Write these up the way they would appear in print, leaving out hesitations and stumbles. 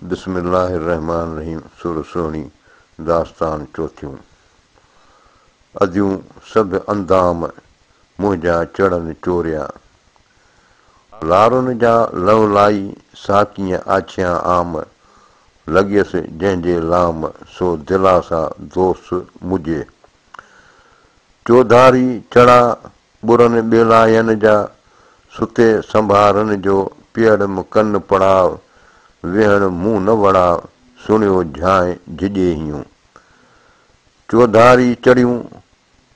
बिस्मिल्लाहिर्रहमानिर्रहीम। सुर सुहिणी दास्तान चोथियूं। अदियूं सभु अंदाम मुंहिंजा चढ़नि चोरिया, लारुनि जा लवलाई साकीअ आछियां आम, लॻियसि जंहिंजे लाम सो दिलासा दोस्त मुझे। चौधारी चढ़ा ॿुरनि ॿेलायनि जा, सुते संभारनि जो पीअड़म कन पड़ाव, वेहण मुंहुं न वड़ा सुणियो झांइ झिॼे हियूं। चौधारी चढ़ियूं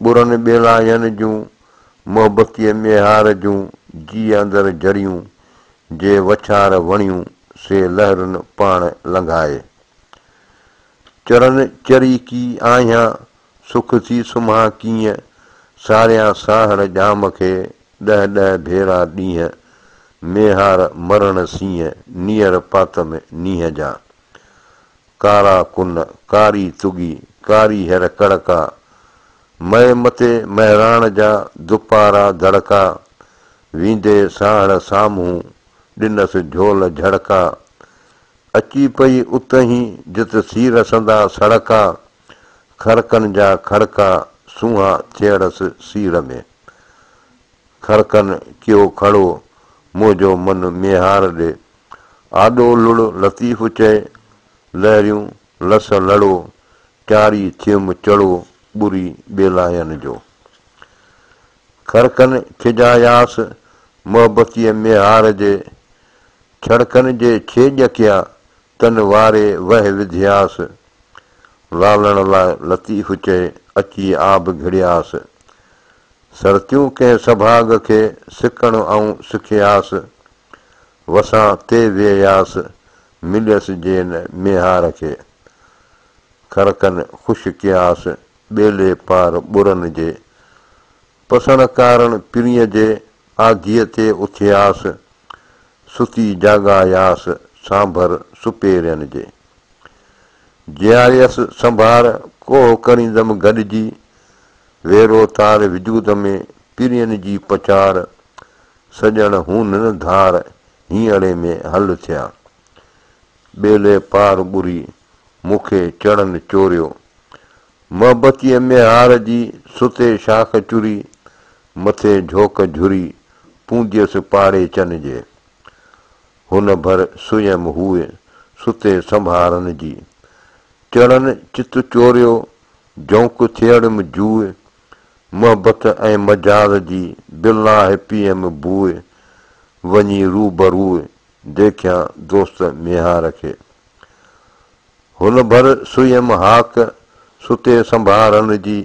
ॿुरनि ॿेलायनि जूं, मोहबतीअ मेहार जूं जी अंदरि जड़ियूं, जे वछार वणियूं से लहरुनि पाण लंघाए। चरन चरी की आहियां सुख थी सुम्हां कीअं, सारियां साहड़ जाम खे ॾह ॾह भेरा ॾींहं, मेहार मरण सीअं नीअर पातम नीह जा। कारा कुन कारी तुगी कारी हेर कड़का, मए मथे महिराण जा दुपारा धड़का, वींदे साहड़ साम्हूं ॾिनसि झोल झड़का, अची पई उतहीं जित सीर संदा सड़का, खड़कनि जा खड़का सूंहां थियड़सि सीर में। खड़कनि कियो खड़ो मुंहिंजो मन मेहार ॾे, आॾो लुड़ लतीफ़ चए लहरियूं लस लड़ो, चारी थियुमि चढ़ो ॿुरी ॿेलायनि जो। खड़कनि खिजायासि मोहबतीअ मेहार जे, छड़कनि जे छेॼ कया तन वारे वह विधियासि, लालण लाइ लतीफ़ चए अची आब घिड़ियासि, सरतियूं कंहिं सभाग खे सिकण ऐं सिखियासि, वसां ते वेयासि मिलियसि जे न मेहार खे। खड़कनि ख़ुशि कयासि ॿेले पार ॿुरनि जे, पसण कारण पिरीअ जे आधीअ ते उथियासि, सुती जाॻायासि सांभर सुपेरियनि जे। जियारियसि संभार कोह करींदमि गॾिजी, वेरो तार विजूद में पिरीअनि जी पचार, सॼण हून न धार हींअरे में हल थिया। ॿेले पार ॿुरी मूंखे चढ़नि चोरियो, मोहबतीअ मेहार जी सुते शाख चुरी, मथे झोक झुरी पूंजियसि पाड़े चन जे। हुन भर सुयम हुए सुते संभारनि जी, चढ़नि चित चोरियो झोंक थियड़मि जूए, मोहबत ऐं मजाल जी बिलाह पियम बूए, वञी रूबरूए देखियां दोस्त मेहार खे। हुन भर सुयम हाक सुते संभारनि जी,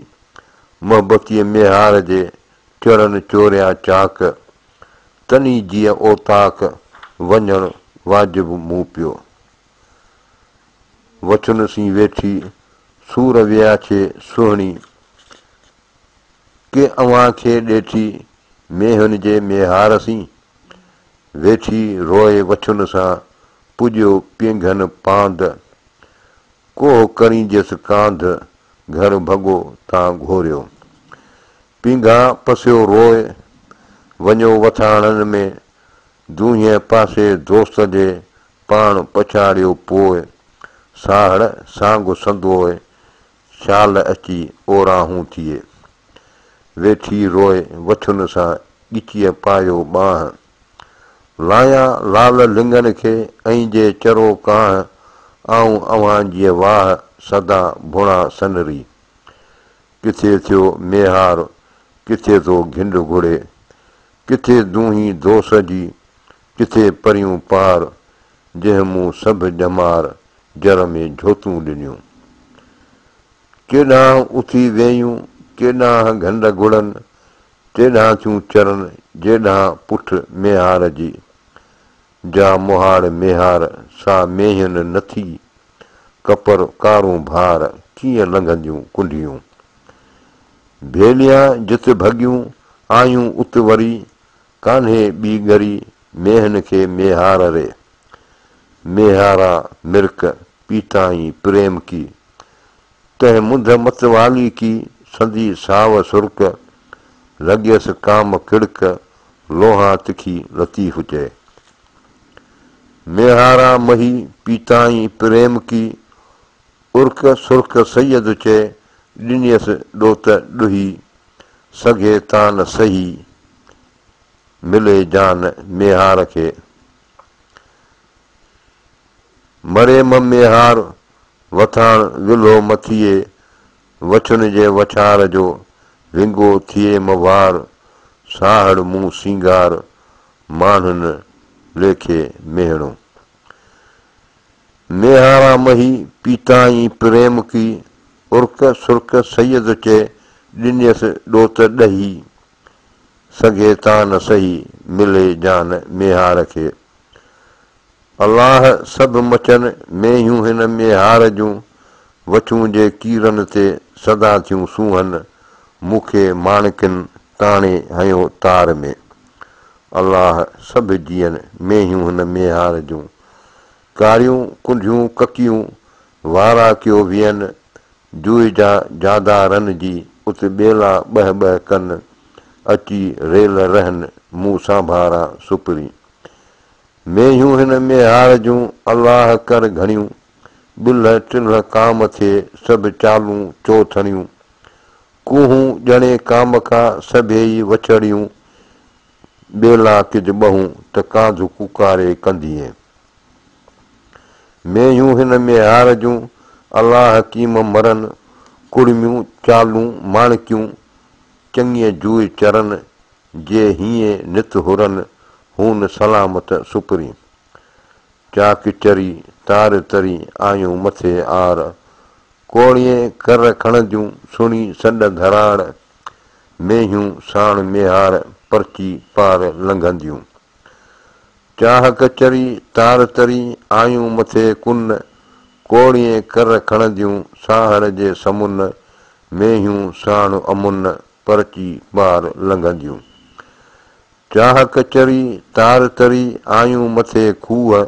मोहबतीअ मेहार जे चढ़नि चोरिया चाक, तनी जीअ ओताक वञणु वाजिब मूं पियो। वचन सी वेठी सूर विया छे सुहिणी, के अव्हां खे ॾेठी मेहुनि जे मेहार सी, वेठी रोए वछुन सां पुॼियो पींघनि पांध, कोह करींजसि कांध घर भॻो तां घोरियो। पींघा पसियो रोए वञो वथाणनि में, दूहिं पासे दोस्त जे पाण पछाड़ियो पोइ, साहड़ सांग संदोए शाल अची ओराहूं थिए। वेठी रोए वछुन सां ॻिचीअ पायो ॿांह, लाया लाल लिंगनि खे ऐं जे चरो कांह, आऊं अव्हां जी वाह सदा भुणा सनरी। किथे थियो मेहार किथे थो घिंड घुड़े, किथे दूहीं दोस जी किथे परियूं पार, जंहिं मूं सभु ॼमार जर में झोतूं ॾिनियूं। केॾांहुं उथी वेयूं केॾांहुं घंड घुड़नि, तेॾांहुं थियूं चरनि जेॾांहुं पुठ मेहार जी। जा मुहाड़ मेहार सा मेहियुनि नथी, कपर कारूं भार कीअं लंघंदियूं कुंडियूं। भेलियां जित भॻियूं आयूं उत वरी, कान्हे ॿी ॻरी मेहन खे मेहार रे। मेहारा मिर्क पीताई प्रेम की, तंहिं मुंद मतवाली की संदी साव सुर्क, लॻियसि काम किड़क लोहा तिखी लतीफ़ चए। मेहारा मही पीताई प्रेम की उर्क सुर्ख सैयद चए ॾिनियसि ॾोत ॾुही सघे तान सही मिले जान मेहार खे मरे मेहार वथाण विलो मथिए वछुन जे वछार जो विंगो थिए मवार साहड़ मूं सिंगार माण्हुनि लेखे मेहणो मेहारा मही पीताई प्रेम की उर्क सुर्क सैयद चए ॾिनियसि ॾोत ॾही सघे तान सही मिले जान मेहार खे अलाह सभु मचनि मेहियूं हिन मेहार जूं वछूं जे कीरनि ते सदा थियूं सूहनि मूंखे माणकिन ताणे हयो तार में अलाह सभु जीअनि मेहियूं हिन मेहार जूं कारियूं कुंडियूं ककियूं वारा कयो वियनि जुए जा जादारनि जी उत ॿेला ॿह ॿह कनि अची रेल रहनि मूं सांभारा सुपरी मेहियूं हिन मेहार जूं अलाह कर घणियूं बिल टिल काम थिए सभु चालूं चोथणियूं कूहूं ॼणे काम खां सभेई वछड़ियूं ॿेला किज ॿहूं त कांधु कुकारे कंदीअ मेहियूं हिन मेहार जूं अलाह कीम मरनि कुड़मियूं चालूं माणकियूं चङीअ जुए चरनि जे हीअं नित हुरनि हून सलामत सुपरी चाक चरी तार तरी आयूं मथे आर कोड़ीअ कर खणंदियूं सुणी सॾ धराड़ मेहियूं साण मेहार परची पार लंघंदियूं चाह कचरी तार तरी आयूं मथे कुन कोड़ीअ कर खणंदियूं साहड़ जे समुन मेहियूं साण अमुन परची पार लंघंदियूं चाह कचरी तार तरी आयूं मथे खूह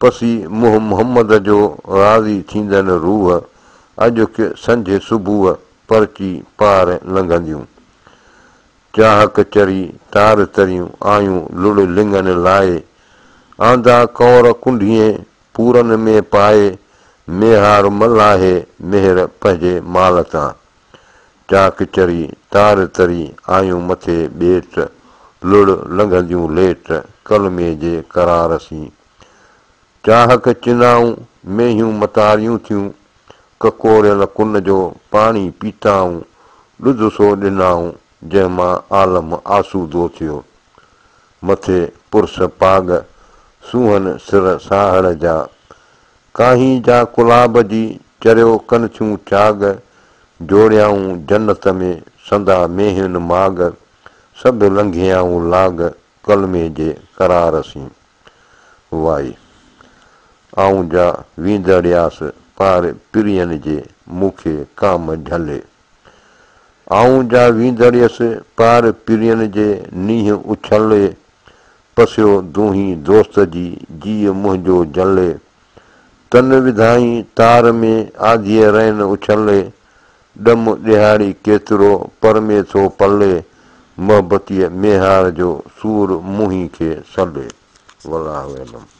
पसी मुंहुं मोहम्मद जो राज़ी थींदनि रूह अॼु संझे सुबुह परची पार लंघंदियूं चाह कचरी तार तरियूं आयूं लुड़ लिंगनि लाइ आंदा कौर कुंडिए पूरनि में पाए मेहार मलाहे मेहर पंहिंजे माल तां चाक चरी तार तरी आयूं मथे ॿेट लुड़ लंघंदियूं लेट कलमे जे करार सी चाहक चिनाऊं मेहियूं मतारियूं थियूं ककोरियल कुन जो पाणी पीताऊं ॾुध सो ॾिनाऊं जंहिंमां आलम आसूदो थियो मथे पुरस पाग सूहन सिर साहड़ जा काहीं जा कुलाब जी चरियो कन थियूं चाग जोड़ियाऊं जन्नत में संदा मेहियुनि माग सभु लंघियाऊं लाग कलमे जे करार सी वाई आऊं जा वींदड़ियास पार पिरियनि जे मूंखे काम झले आऊं जा वींदड़ियसि पार पिरियनि जे नींहुं उछले पसियो दूहीं दोस्त जी जीअ मुंहिंजो जले तन विधाई तार में आधीअ रहन उछले ॾम ॾिहाड़ी केतिरो पर में थो पले मोहबतीअ मेहार जो सूर मुंहीं खे सॾे वलाह वेलम